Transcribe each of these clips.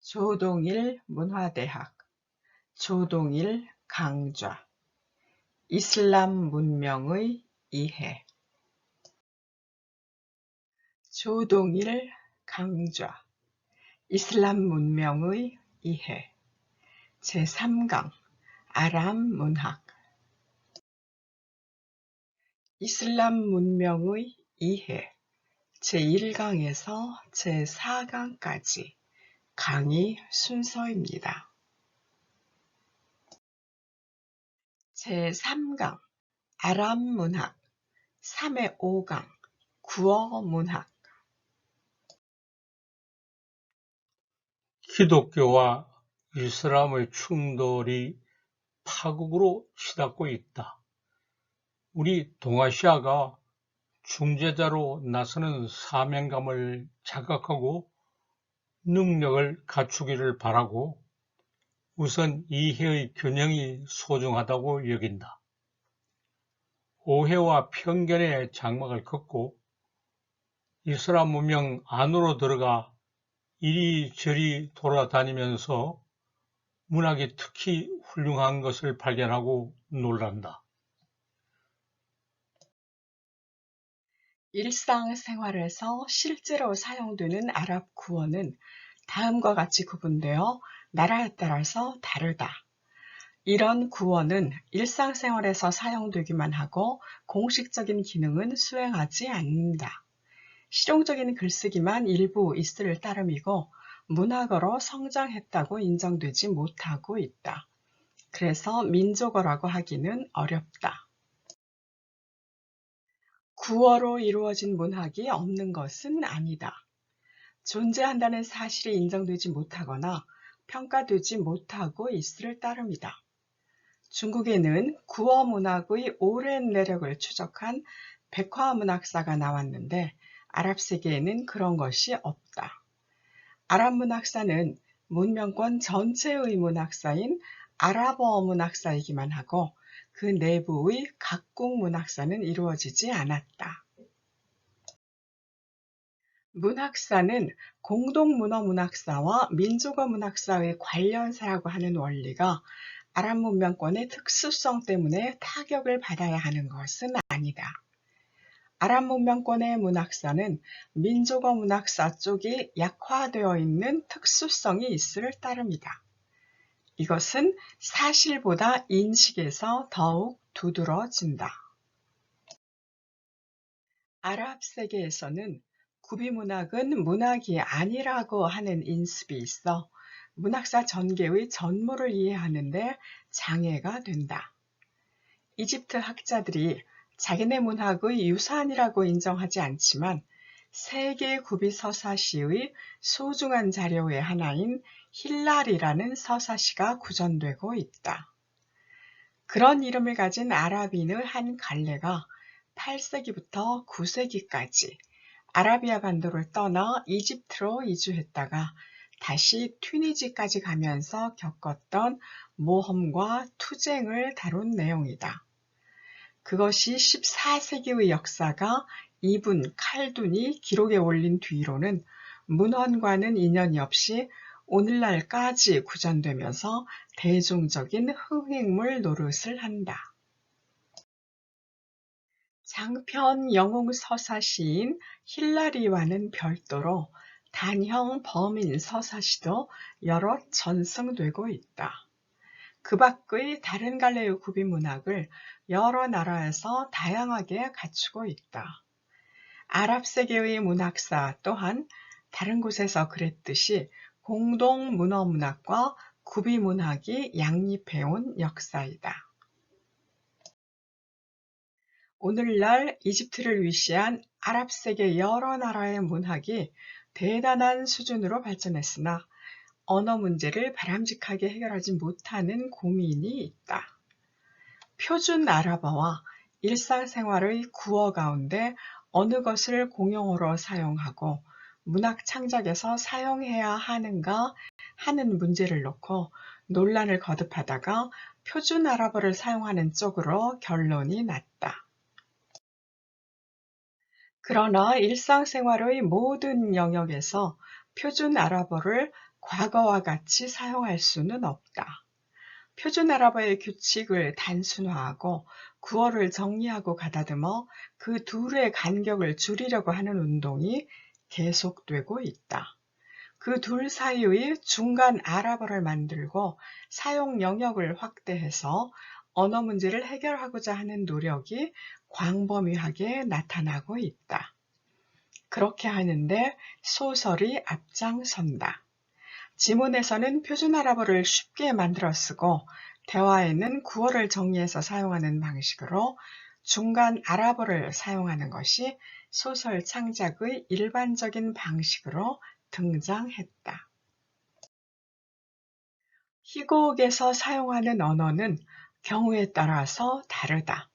조동일 문화대학, 조동일 강좌, 이슬람 문명의 이해. 조동일 강좌, 이슬람 문명의 이해. 제3강, 아랍 문학. 이슬람 문명의 이해. 제1강에서 제4강까지 강의 순서입니다. 제3강, 아랍 문학. 3의 5강, 구어 문학. 기독교와 이슬람의 충돌이 파국으로 치닫고 있다. 우리 동아시아가 중재자로 나서는 사명감을 자각하고 능력을 갖추기를 바라고 우선 이해의 균형이 소중하다고 여긴다. 오해와 편견의 장막을 걷고 이슬람 문명 안으로 들어가 이리저리 돌아다니면서 문학이 특히 훌륭한 것을 발견하고 놀란다. 일상생활에서 실제로 사용되는 아랍 구어는 다음과 같이 구분되어 나라에 따라서 다르다. 이런 구어는 일상생활에서 사용되기만 하고 공식적인 기능은 수행하지 않는다. 실용적인 글쓰기만 일부 있을 따름이고 문학어로 성장했다고 인정되지 못하고 있다. 그래서 민족어라고 하기는 어렵다. 구어로 이루어진 문학이 없는 것은 아니다. 존재한다는 사실이 인정되지 못하거나 평가되지 못하고 있을 따름이다. 중국에는 구어 문학의 오랜 내력을 추적한 백화문학사가 나왔는데 아랍 세계에는 그런 것이 없다. 아랍 문학사는 문명권 전체의 문학사인 아랍어 문학사이기만 하고 그 내부의 각국 문학사는 이루어지지 않았다. 문학사는 공동문어 문학사와 민족어 문학사의 관련사라고 하는 원리가 아랍 문명권의 특수성 때문에 타격을 받아야 하는 것은 아니다. 아랍 문명권의 문학사는 민족어 문학사 쪽이 약화되어 있는 특수성이 있을 따름이다. 이것은 사실보다 인식에서 더욱 두드러진다. 아랍 세계에서는 구비문학은 문학이 아니라고 하는 인습이 있어 문학사 전개의 전모를 이해하는 데 장애가 된다. 이집트 학자들이 자기네 문학의 유산이라고 인정하지 않지만 세계 구비 서사시의 소중한 자료의 하나인 힐랄이라는 서사시가 구전되고 있다. 그런 이름을 가진 아랍인의 한 갈래가 8세기부터 9세기까지 아라비아 반도를 떠나 이집트로 이주했다가 다시 튀니지까지 가면서 겪었던 모험과 투쟁을 다룬 내용이다. 그것이 14세기의 역사가 이분 칼둔이 기록에 올린 뒤로는 문헌과는 인연이 없이 오늘날까지 구전되면서 대중적인 흥행물 노릇을 한다. 장편 영웅 서사시인 힐라리와는 별도로 단형 범인 서사시도 여럿 전승되고 있다. 그 밖의 다른 갈래의 구비 문학을 여러 나라에서 다양하게 갖추고 있다. 아랍 세계의 문학사 또한 다른 곳에서 그랬듯이 공동 문어 문학과 구비 문학이 양립해온 역사이다. 오늘날 이집트를 위시한 아랍 세계 여러 나라의 문학이 대단한 수준으로 발전했으나 언어 문제를 바람직하게 해결하지 못하는 고민이 있다. 표준 아랍어와 일상생활의 구어 가운데 어느 것을 공용어로 사용하고 문학 창작에서 사용해야 하는가 하는 문제를 놓고 논란을 거듭하다가 표준 아랍어를 사용하는 쪽으로 결론이 났다. 그러나 일상생활의 모든 영역에서 표준 아랍어를 과거와 같이 사용할 수는 없다. 표준 아랍어의 규칙을 단순화하고 구어를 정리하고 가다듬어 그 둘의 간격을 줄이려고 하는 운동이 계속되고 있다. 그 둘 사이의 중간 아랍어를 만들고 사용 영역을 확대해서 언어 문제를 해결하고자 하는 노력이 광범위하게 나타나고 있다. 그렇게 하는데 소설이 앞장선다. 지문에서는 표준 아랍어를 쉽게 만들어 쓰고 대화에는 구어를 정리해서 사용하는 방식으로 중간 아랍어를 사용하는 것이 소설 창작의 일반적인 방식으로 등장했다. 희곡에서 사용하는 언어는 경우에 따라서 다르다.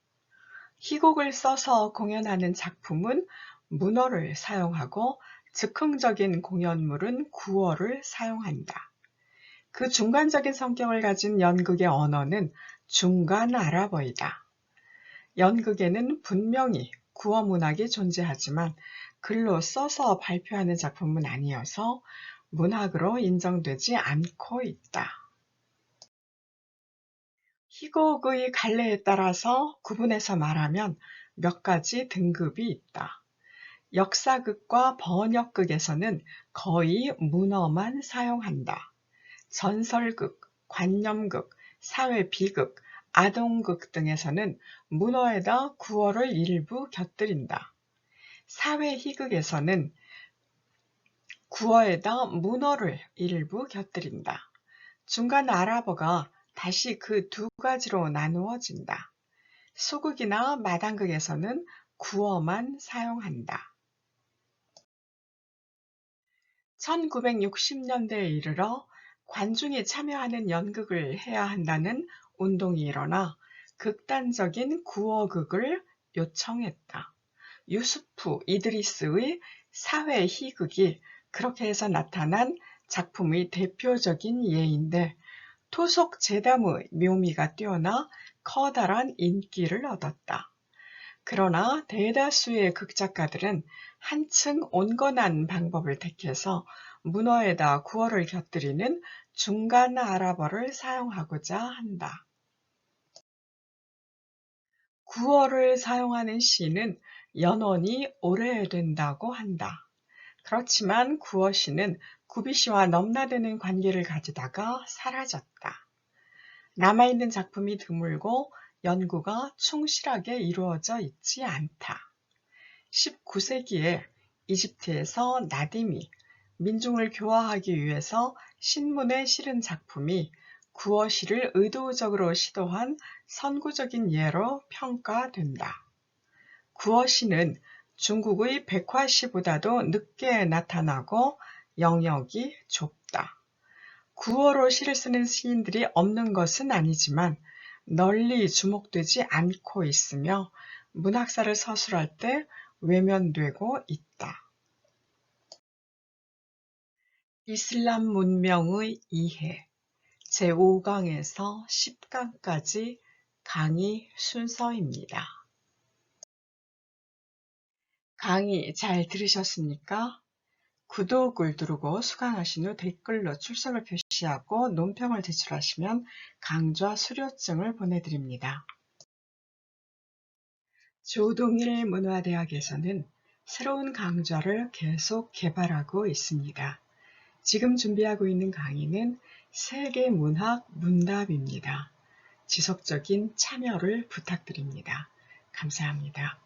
희곡을 써서 공연하는 작품은 문어를 사용하고 즉흥적인 공연물은 구어를 사용한다. 그 중간적인 성격을 가진 연극의 언어는 중간 아랍어이다. 연극에는 분명히 구어 문학이 존재하지만 글로 써서 발표하는 작품은 아니어서 문학으로 인정되지 않고 있다. 희곡의 갈래에 따라서 구분해서 말하면 몇 가지 등급이 있다. 역사극과 번역극에서는 거의 문어만 사용한다. 전설극, 관념극, 사회비극, 아동극 등에서는 문어에다 구어를 일부 곁들인다. 사회희극에서는 구어에다 문어를 일부 곁들인다. 중간 아랍어가 다시 그 두 가지로 나누어진다. 소극이나 마당극에서는 구어만 사용한다. 1960년대에 이르러 관중이 참여하는 연극을 해야 한다는 운동이 일어나 극단적인 구어극을 요청했다. 유수프 이드리스의 사회희극이 그렇게 해서 나타난 작품의 대표적인 예인데 토속 제담의 묘미가 뛰어나 커다란 인기를 얻었다. 그러나 대다수의 극작가들은 한층 온건한 방법을 택해서 문어에다 구어를 곁들이는 중간 아랍어를 사용하고자 한다. 구어를 사용하는 시는 연원이 오래된다고 한다. 그렇지만 구어시는 구비시와 넘나드는 관계를 가지다가 사라졌다. 남아있는 작품이 드물고 연구가 충실하게 이루어져 있지 않다. 19세기에 이집트에서 나딤이 민중을 교화하기 위해서 신문에 실은 작품이 구어시를 의도적으로 시도한 선구적인 예로 평가된다. 구어시는 중국의 백화시보다도 늦게 나타나고 영역이 좁다. 구어로 시를 쓰는 시인들이 없는 것은 아니지만 널리 주목되지 않고 있으며 문학사를 서술할 때 외면되고 있다. 이슬람 문명의 이해 제5강에서 10강까지 강의 순서입니다. 강의 잘 들으셨습니까? 구독을 누르고 수강하신 후 댓글로 출석을 표시하고 논평을 제출하시면 강좌 수료증을 보내드립니다. 조동일 문화대학에서는 새로운 강좌를 계속 개발하고 있습니다. 지금 준비하고 있는 강의는 세계문학 문답입니다. 지속적인 참여를 부탁드립니다. 감사합니다.